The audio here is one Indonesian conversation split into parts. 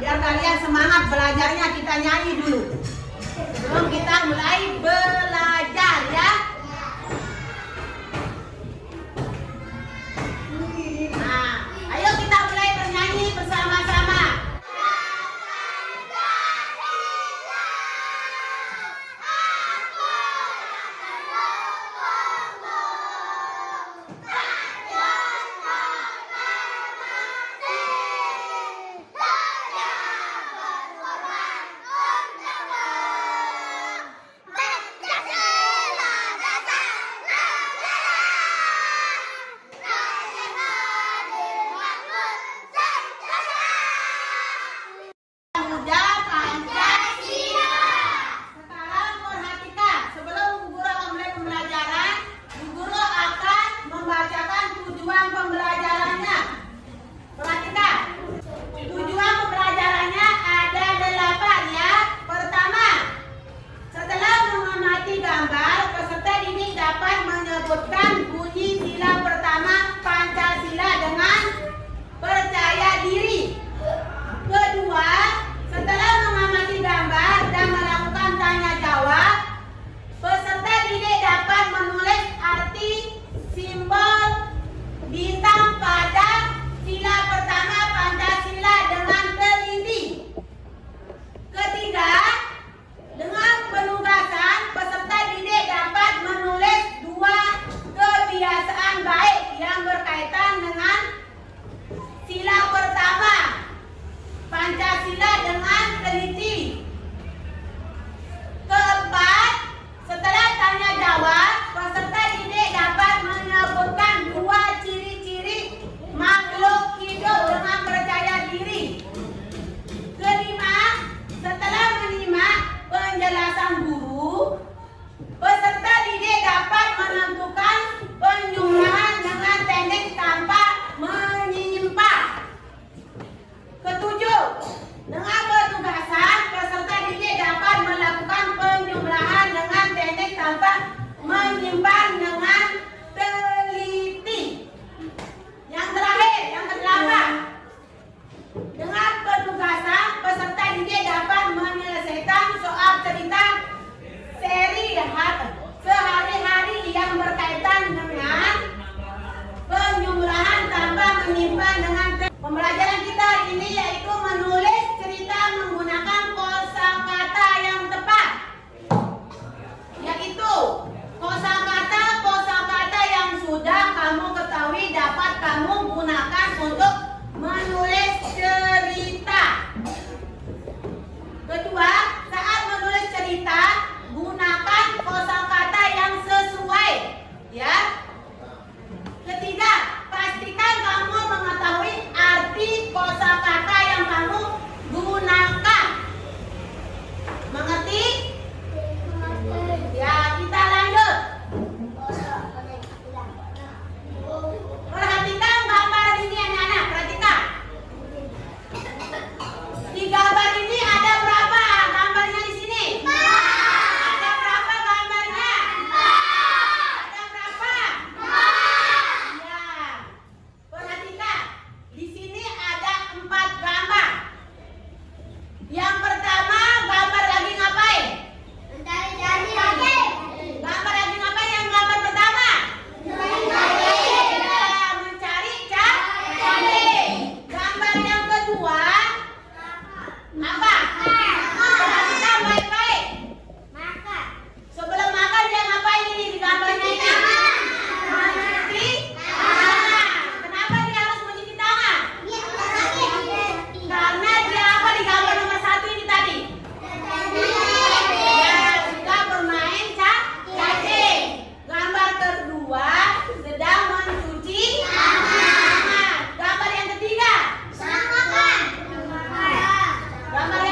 Biar kalian semangat belajarnya, kita nyanyi dulu sebelum kita mulai belajar ya. Nah, ayo kita mulai bernyanyi bersama-sama. Bunyi sila pertama Pancasila dengan percaya diri. Kedua, setelah mengamati gambar dan melakukan tanya jawab, peserta didik dapat menulis arti simbol bintang pada sila pertama Pancasila dengan teliti. Ketiga, dengan penugasan peserta didik dapat menulis dua kebiasaan baik yang berkaitan dengan sila pertama Pancasila dengan teliti. Keempat, setelah tanya jawab, peserta didik dapat menyebutkan dua ciri-ciri makhluk hidup dengan percaya diri. Kelima, setelah menyimak penjelasan guru, peserta didik dapat menentukan penjumlahan dengan teknik tanpa menyimpang. Ketujuh, dengan penugasan peserta didik dapat melakukan penjumlahan dengan teknik tanpa menyimpang dengan teliti. Yang terakhir, yang kedelapan, dengan penugasan peserta didik dapat menyelesaikan soal cerita sehari-hari yang berkaitan dengan penjumlahan tanpa menyimpang dengan pembelajaran kita hari ini, yaitu menulis cerita menggunakan kosakata yang tepat, yaitu kosakata yang sudah kamu ketahui dapat kamu gunakan untuk menulis cerita. Kedua, saat menulis cerita gunakan kosakata yang sesuai, ya. Ketiga, pastikan kamu mengetahui arti kosakata yang kamu gunakan. Mengerti? Ya, kita lanjut. Perhatikan gambar ini anak-anak, perhatikan. Di gambar ini ada berapa gambarnya di sini? Ada berapa gambarnya? Ada berapa? Ya. Perhatikan, di sini ada 4 gambar. Yang pertama, gambar lagi ngapain? Mencari cari. Gambar lagi ngapain yang gambar pertama? Mencari cari. Gambar yang kedua apa? Perhatikan baik-baik. Makan. Sebelum makan dia ngapain ini di gambarnya ini? Mencuci tangan. Kenapa dia harus mencuci tangan? Karena dia apa di gambar nomor 1 ini tadi? Ya, sudah bermain cacing. Gambar kedua sedang mencuci tangan. Gambar yang ketiga? Gambar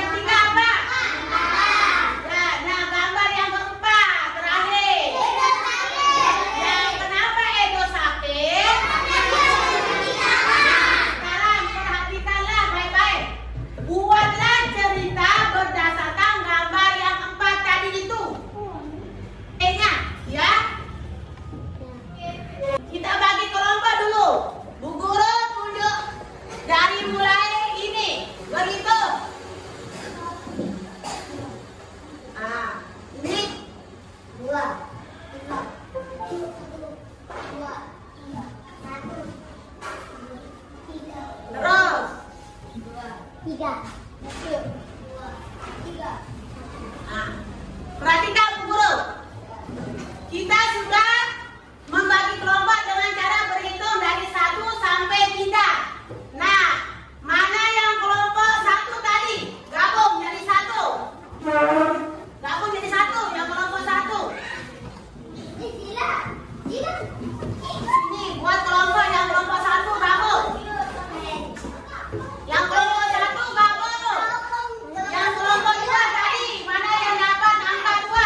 3. 1, 2, 3. Nah, perhatikan Bu Guru. Kita sudah membagi kelompok dengan cara berhitung dari 1 sampai 3. Nah, mana yang kelompok 1 tadi? Gabung jadi 1. Gabung jadi 1 yang kelompok 1. Ini buat kelompok yang kelompok 1 gabung. Yang kelompok 1 gabung. Yang kelompok 2 tadi mana yang dapat angka 2?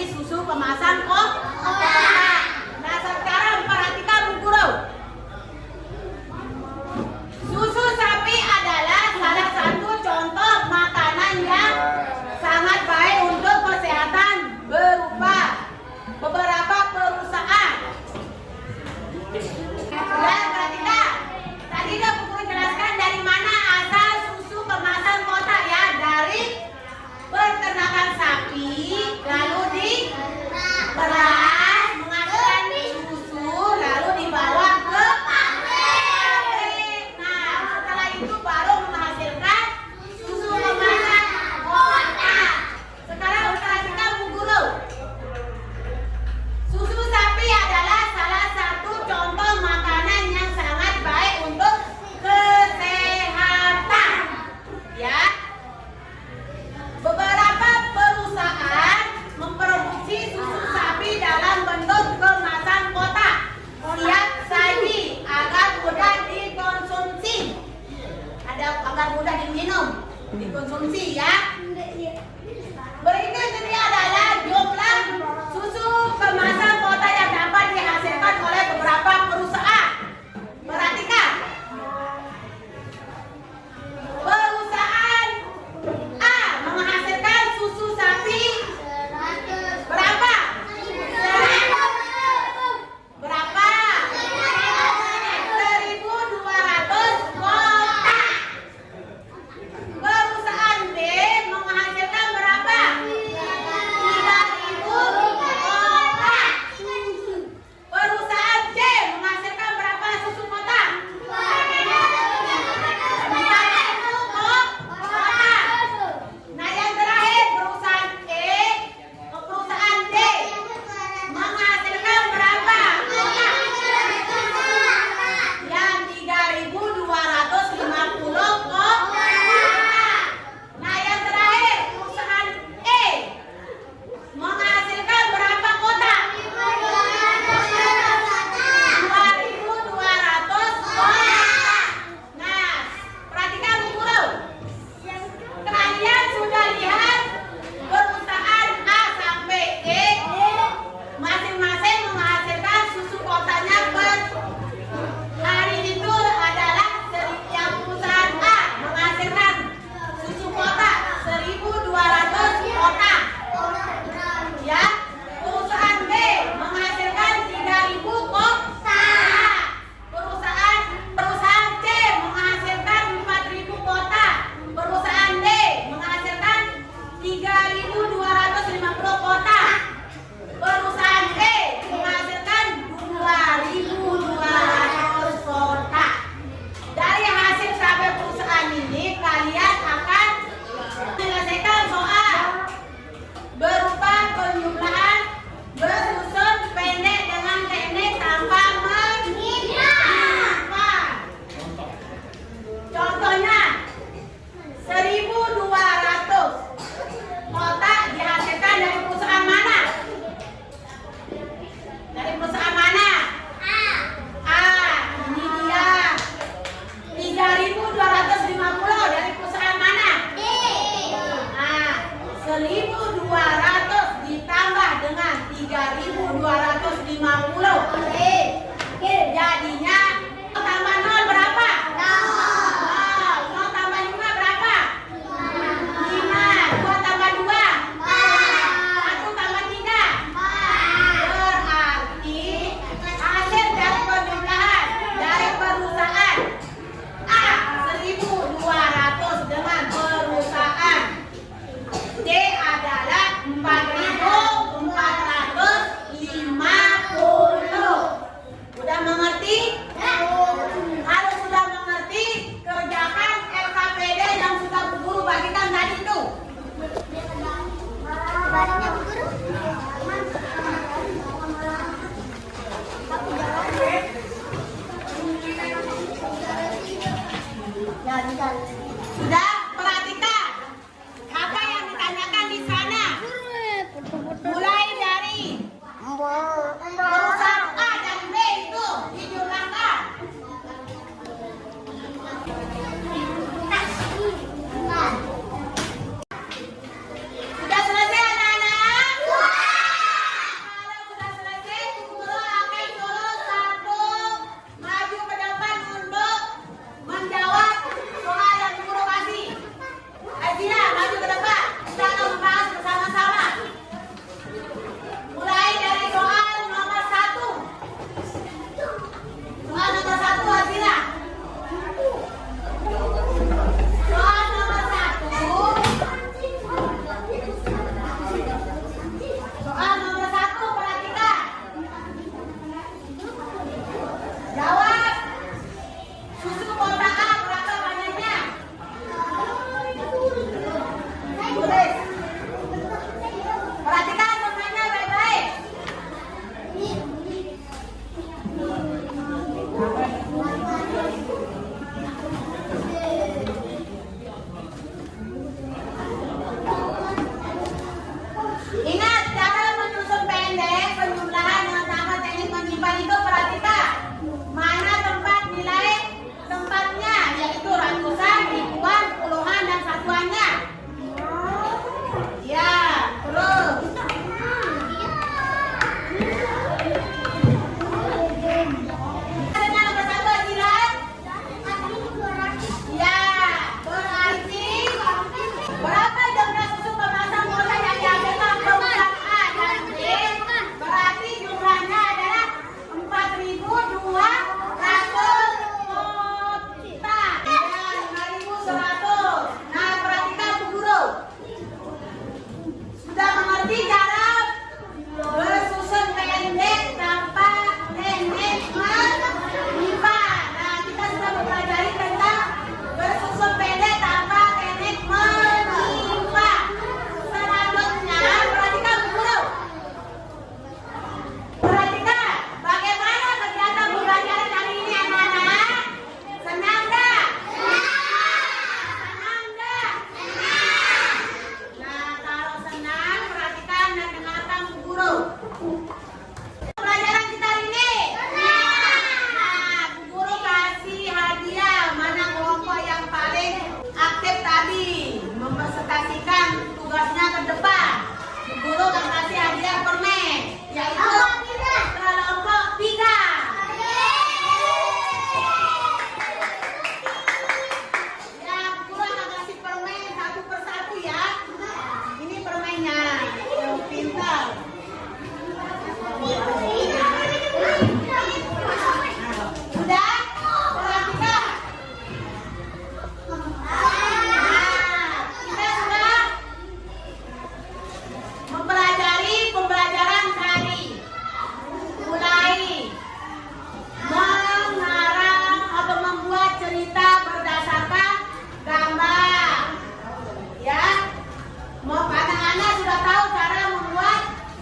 dari susu kemasan kota. Nah, sekarang perhatikan Bu Guru. Susu sapi adalah salah satu contoh makanan yang sangat baik untuk kesehatan berupa beberapa perusahaan. Dan perhatikan, tadi udah Bu Guru jelaskan dari mana asal susu kemasan kota ya, dari peternakan sapi, lalu di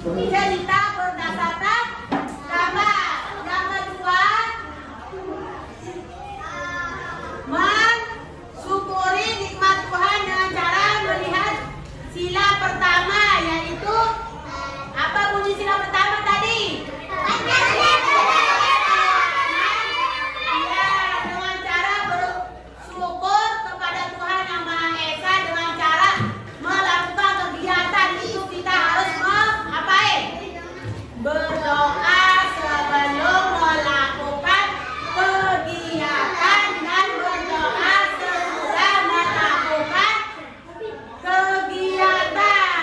cerita berdasarkan gambar. Yang kedua, mensyukuri nikmat Tuhan dengan cara melihat sila pertama, yaitu apa bunyi sila pertama tadi? Ya, dengan cara bersyukur kepada Tuhan Yang Maha Esa dengan cara melakukan kegiatan itu. Kita harus berdoa sebelum melakukan kegiatan dan berdoa sesudah melakukan kegiatan.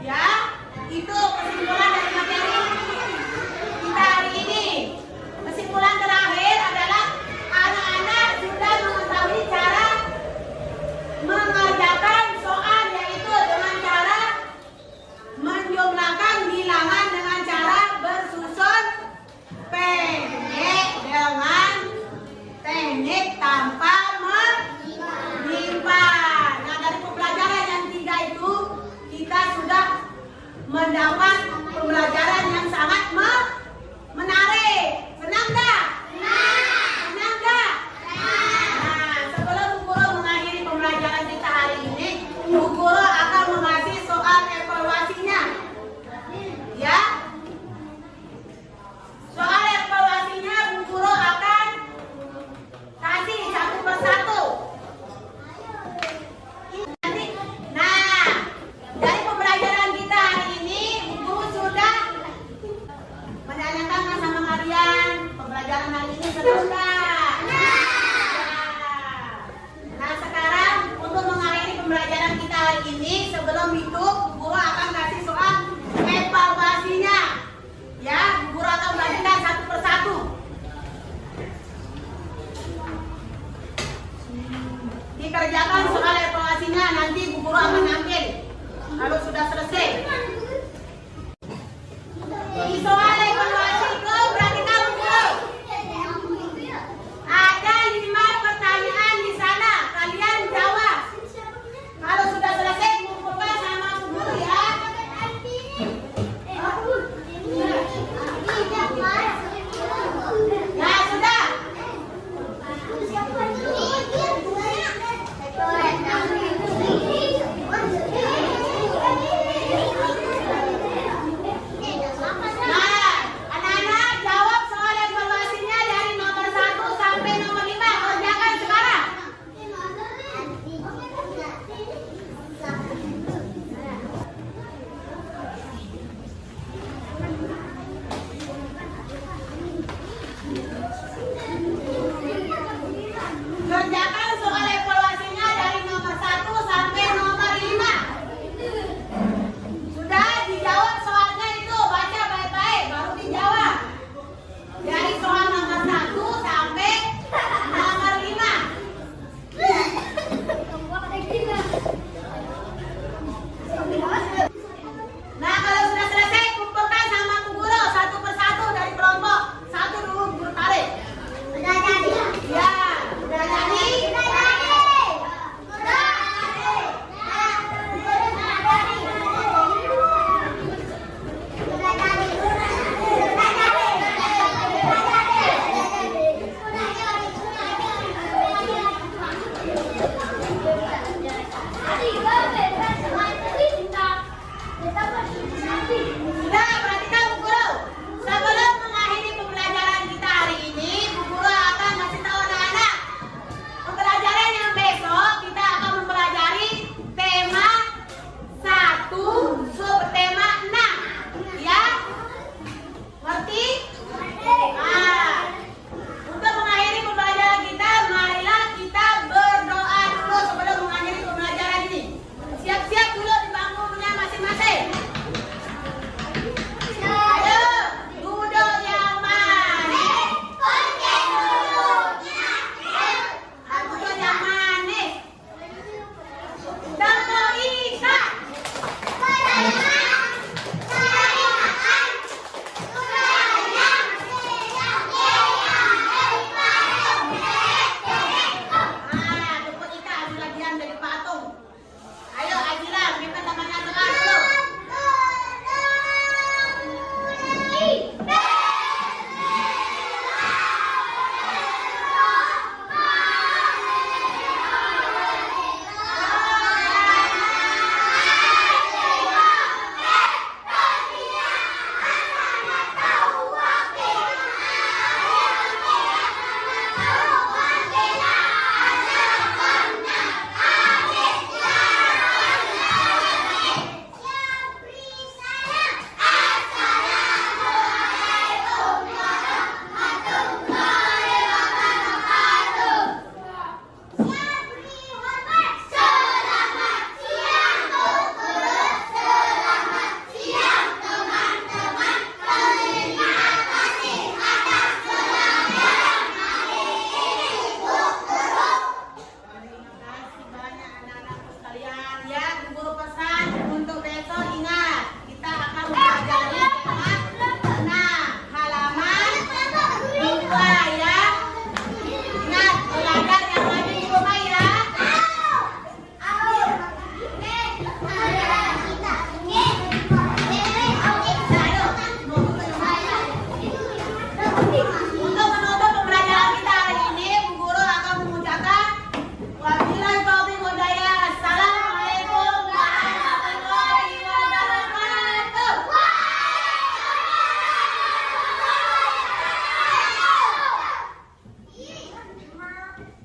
Ya, itu kesimpulan dari materi kita hari ini. Kesimpulan terakhir adalah anak-anak sudah mengetahui cara mengerjakan soal, yaitu dengan cara menjumlahkan bilangan dengan cara bersusun pendek dengan teknik tanpa menyimpan. Nah, dari pembelajaran yang 3 itu kita sudah mendapat pembelajaran yang sangat menarik.